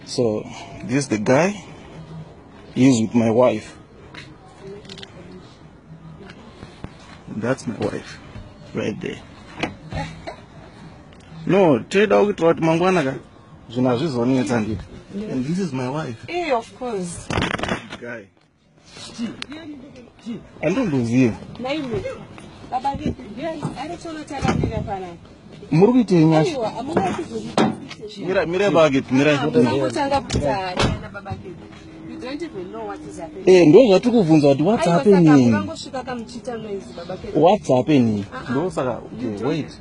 So this is the guy. He's with my wife. That's my wife, right there. No, trade out what mangwana. And this is my wife. Hey, of course. Guy. I don't lose you. Mira baget, mira. You don't even know what is happening. Hey, ndo zvatikubvunza kuti what's happening? What's happening? Ndo saka, okay, wait.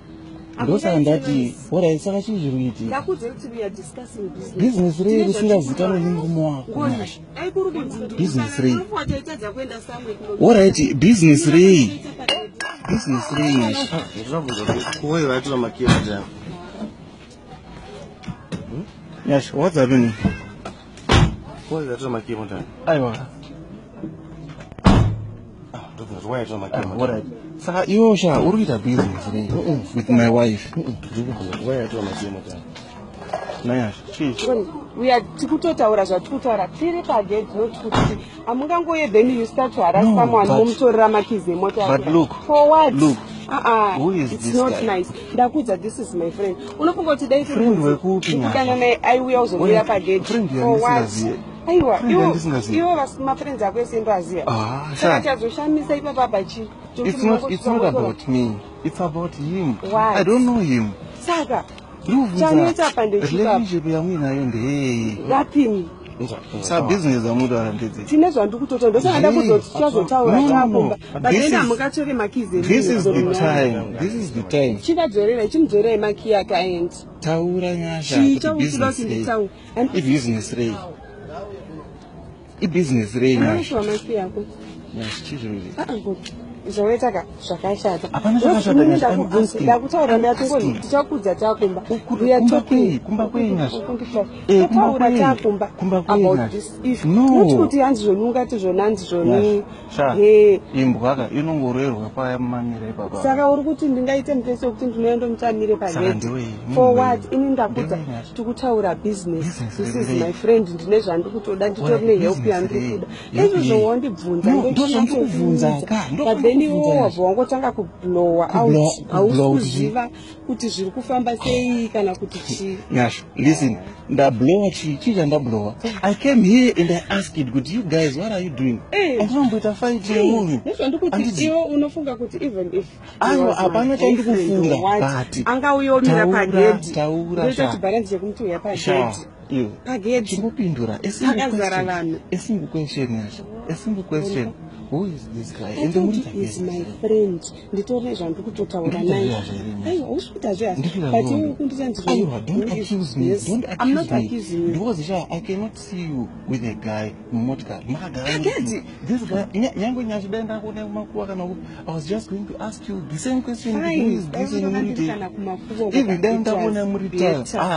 Ndo saka ndati, what saka chizviruiti? Ndakudze kuti we are discussing business. Business rei risingazikana nemurume wako. Business rei. Alright, business rei. Business rei. Kuwe vatira makia jam. Yes, what's happening? Why is that my key one time? I want. Why is my key one time? Saka you shall read a business with my wife. Why is my key one time? Naya, we are tikutotaura zvatikutotaura tiri pagate nokuti amungangoye then you start to harass someone mumutorera makizi emota. But look, for what? Look. Who is it's this not guy? Nice. Ndakudza this is my friend. Unofunga kuti dai friend wekupi kana naye aiuya uzomira pagate. For what? Aiwa, iwo mafriends ako esimba aziya. Saka chazoshamisa ipapa pachi. It's not about me. It's about him. Why? I don't know him. Saka. Chaneta pandechika. Relationship yangu nayo ndei. Nothing. Sa business amudo arandedze. Tine zvandikutotaura ndosaka ndakuzoti tichazotaura takumba. Badenda mukatore makizi. This is the time. This is the time. Chidadzorera chimdzorera maki yake aendi. Taura nyasha kuti business rei. Business rei. Business rei nyasha. Maki yako. Nyasha chizviri. Zvawetaka zvakashata. Apana zvakashata nyasha. Ndakutaura ndatingoti tichakudza takumba. Kumba kwenyasha. Taura takumba. About this issue. Nokuti hanzi zvonu ungati zvona hanzi zvoni. Imbwa inongorerwa paya mamire baba. Saka uri kuti ndingaite mutese wekuti ndinoenda mutamire pagate. For what? Ini ndakudza tikutaura business. This is my friend ndine zvandikutoda nditori nehelp yandikuda. Izvo zvowandibvunza ndozvandikubvunza ka. Iwo wabva wangotanga kublowa out. Haukuziva kuti zviri kufamba sei kana kuti chi. Nyasha, listen. Ndablowa chi ndablowa. I came here and I asked it, good you guys, what are you doing? And I'm fight movie. Ndikuti iwo unofunga kuti even if ayo apana chandikufunga but anga uyomira pagate. Taura. Ndoti balance yekumtuya pagate. Pagate. Chingopindura. A single question, Nyasha. A single question. Who is this guy? And he is my friend. Nditori zvandikutotaura naye. Aiwa, usvita zvasi. But you kunditsanzi. Aiwa, don't accuse me. Don't accuse me. I'm not accusing you. Because I cannot see you with a guy mumotka. This guy, nyango Nyasha denda kune kumakuwa kana I was just going to ask you the same question. Who is this muriti? Even denda kune muriti.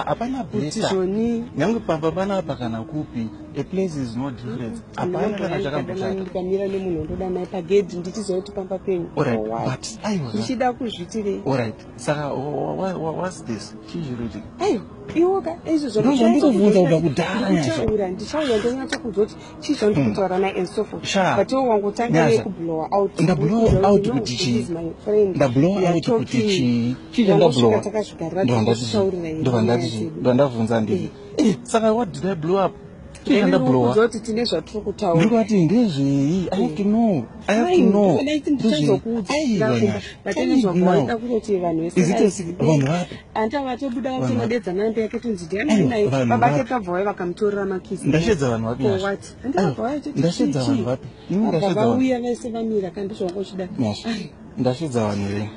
Apana beta. Nyango papa bana pakana kupi. A place is not different. Apana kana chakambota. Ndoda naye pagate nditizoti pamba penyu. But aiwa. Ndichida kuzvitire. Alright. Saka what's this? Chizviruti. Aiwa. Iwoka izvo zvandikubvunza kubva kudhara Nyasha. Ndichauya ndonyatsa kuzoti chizvandikutaura naye and so forth. But iwo wangotanga nekublowa out. Ndablowa out kuti chi. Ndablowa out kuti chi. Chizvandablowa. Ndovandabvunza ndizvi. Saka what did I blow up? Ndikuzoti tine zvatiri kutaura. Ndikati ndezvei. I have to know. Vatene zvakawanda kutoti vanhu vese. Anta vatobuda vatonodedzana nambe yake tunzi ndiani naye. Baba chete abva vakamutorera makizi. Ndashedza vanhu vapi? For what? Ndashedza vanhu vapi? Vauya vese vamira kandi zvawangochida. Ndashedza vanhu venyu.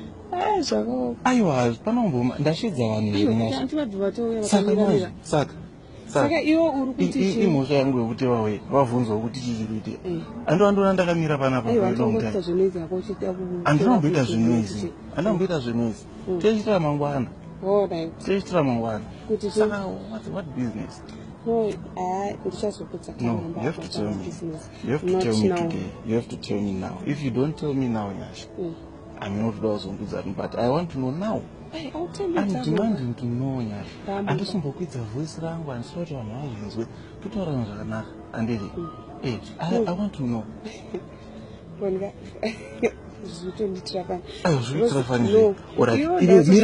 Aiwa, panomboma ndashedza vanhu venyu Nyasha. Antivabva vatouya vakamirira. Saka iwo uri kuti imhosva yangu yekuti wavhunzwa kuti chichiriti andona ndakamira panapa andinombita zvinhu izvi techitira mangwana saka what business? No, you have to tell me. You have to tell me today. You have to tell me now. If you don't tell me now, Nyasha, I'm not those on that, but I want to know now. I'm demanding to know nyari. Andisombokwidza voice rangu andisoti vanhu vazvinzwe totaura vanhu zvakanaka andiri. I want to know. Bonga. Zvitonditira pani. Zvitonditira pani.